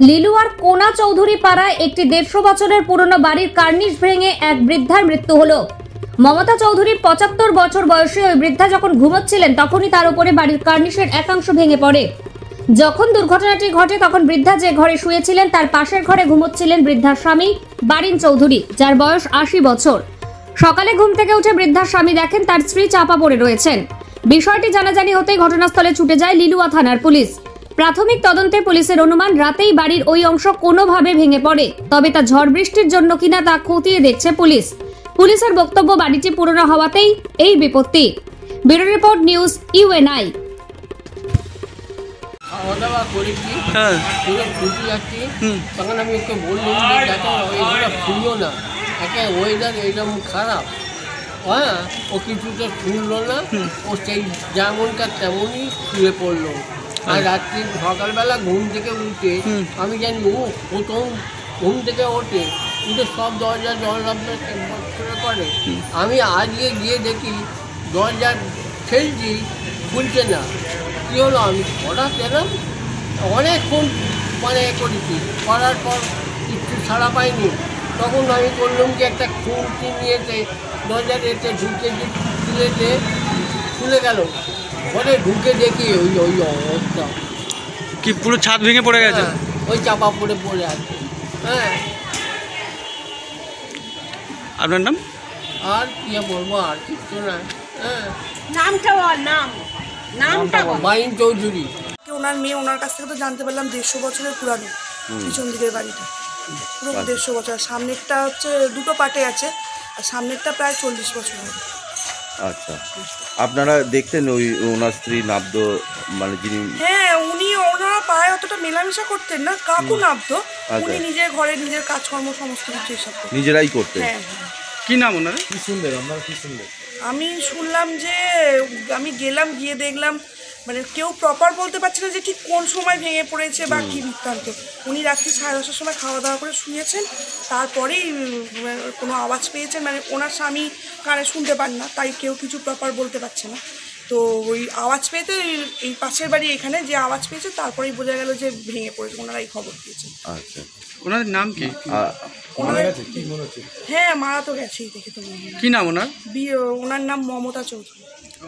লিলুয়ার কোনা চৌধুরী পাড়ায় একটি 150 বছরের পুরনো বাড়ির কার্নিশ ভেঙে এক বৃদ্ধার মৃত্যু হলো। মমতা চৌধুরীর 75 বছর বয়সী ওই বৃদ্ধা যখন ঘুমোচ্ছিলেন তখনই তার উপরে বাড়ির কার্নিশের একাংশ ভেঙে পড়ে। যখন দুর্ঘটনাটি ঘটে তখন বৃদ্ধা যে ঘরে শুয়েছিলেন তার পাশের ঘরে ঘুমোচ্ছিলেন বৃদ্ধার স্বামী বারিন চৌধুরী, যার বয়স 80 বছর। সকালে ঘুম থেকে উঠে বৃদ্ধার স্বামী দেখেন তার স্ত্রী চাপা পড়ে রয়েছেন। বিষয়টি জানাজানি হতেই ঘটনাস্থলে ছুটে যায় লিলুয়া থানার পুলিশ। প্রাথমিক তদন্তে পুলিশের অনুমান রাতেই বাড়ির ওই অংশ কোনোভাবে ভেঙে পড়ে, তবে তা ঝড় বৃষ্টির জন্য কিনা তা খতিয়ে দেখছে পুলিশ। পুলিশের বক্তব্য বাড়িটি পুরনো হওয়াতেই এই বিপত্তি। Bureau report, news UNI. খাওয়া দাওয়া করেছি, ছুটি যাচ্ছি, তখন আমি ওকে বললাম যে দেখো এইগুলো শুনলো না, একে ওয়েদার এইরকম খারাপ। হ্যাঁ, ও কিছুটা শুনলো না, ও সেই যেমনকার তেমনই শুয়ে পড়লো। আর রাত্রি সকালবেলা ঘুম থেকে উঠে আমি জানি ও প্রথম ঘুম থেকে ওঠে, উঠে সব দরজা জলরাবটা করে। আমি আজকে গিয়ে দেখি দরজা ঠেলছি, খুলছে না। কী হলো, আমি হঠাৎ এলাম, অনেকক্ষণ মানে করেছি, করার পর কিছু ছাড়া পাইনি। তখন আমি বললাম যে একটা খুঁটি নিয়েছে দরজার এতে ঢুকে খুলে গেল। ঘরে ঢুকে দেখি ওই ওই অবস্থা, কি পুরো ছাদ ভেঙে পড়ে গেছে? ওই চাপা পড়ে আছে। হ্যাঁ, আপনার নাম? আর কি বলবো, আর কিছু না। হ্যাঁ, নামটা বল, নামটা বারিন চৌধুরী। ওনার মেয়ে, ওনার কাছ থেকে তো জানতে পারলাম 150 বছরের পুরানো পিছন দিকের বাড়িটা, পুরো 150 বছর। সামনেরটা হচ্ছে দুটো পার্টে আছে, আর সামনেরটা প্রায় 40 বছর হবে। আচ্ছা, আপনারা দেখতেন ওই ওনার স্ত্রী নাবদো, মানে যিনি? হ্যাঁ, ওনারা পায়ে অতটা মেলামেশা করতেন না, কাকু নাবতো। উনি নিজের ঘরে নিজের কাজকর্ম সমস্ত কিছু এসব নিজেরাই করতেন। হ্যাঁ। কি নাম ওনার? আমি শুনলাম যে, আমি গেলাম, গিয়ে দেখলাম মানে কেউ প্রপার বলতে পারছে না যে ঠিক কোন সময় ভেঙে পড়েছে বা কী বৃত্তান্ত। উনি রাত্রি 10:30টার সময় খাওয়া দাওয়া করে শুয়েছেন, তারপরেই কোনো আওয়াজ পেয়েছেন। মানে ওনার স্বামী কানে শুনতে পান না, তাই কেউ কিছু প্রপার বলতে পারছে না। তো ওই আওয়াজ পেয়েতে এই পাশের বাড়ি এখানে যে আওয়াজ পেয়েছে, তারপরেই বোঝা গেল যে ভেঙে পড়েছে। ওনারা এই খবর দিয়েছেন। আচ্ছা, ওনার নাম কি? হ্যাঁ, মারা তো গেছেই, দেখে তো মনে হয়। কি নাম ওনার? ওনার নাম মমতা চৌধুরী।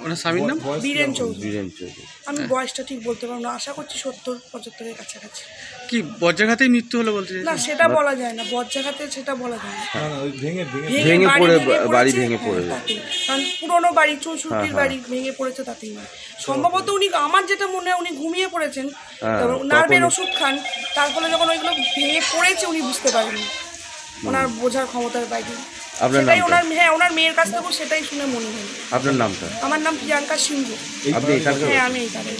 ওনার স্বামীর নাম? বীরেন চৌধুরী। চৌধুরী। আমি বয়সটা ঠিক বলতে পারবো না, আশা করছি 70-75-এর কাছাকাছি। কি বজ্রাঘাতেই মৃত্যু হলো বলতে? না, সেটা বলা যায় না, বজ্রাঘাতে সেটা বলা যায় না। ভেঙে পড়ে বাড়ি ভেঙে পড়ে, কারণ পুরোনো বাড়ি, চৌশুটির বাড়ি ভেঙে পড়েছে, তাতেই নয়। সম্ভবত উনি, আমার যেটা মনে হয়, উনি ঘুমিয়ে পড়েছেন, নার্ভের ওষুধ খান, তার ফলে যখন ওইগুলো ভেঙে পড়েছে উনি বুঝতে পারেননি, ওনার বোঝার ক্ষমতার বাইরে। সেটাই ওনার, হ্যাঁ, ওনার মেয়ের কাছ থেকে সেটাই শুনে মনে হলো। আপনার নামটা? আমার নাম প্রিয়াঙ্কা সিংহ। আপনি এখানকার? হ্যাঁ, আমি এখানে।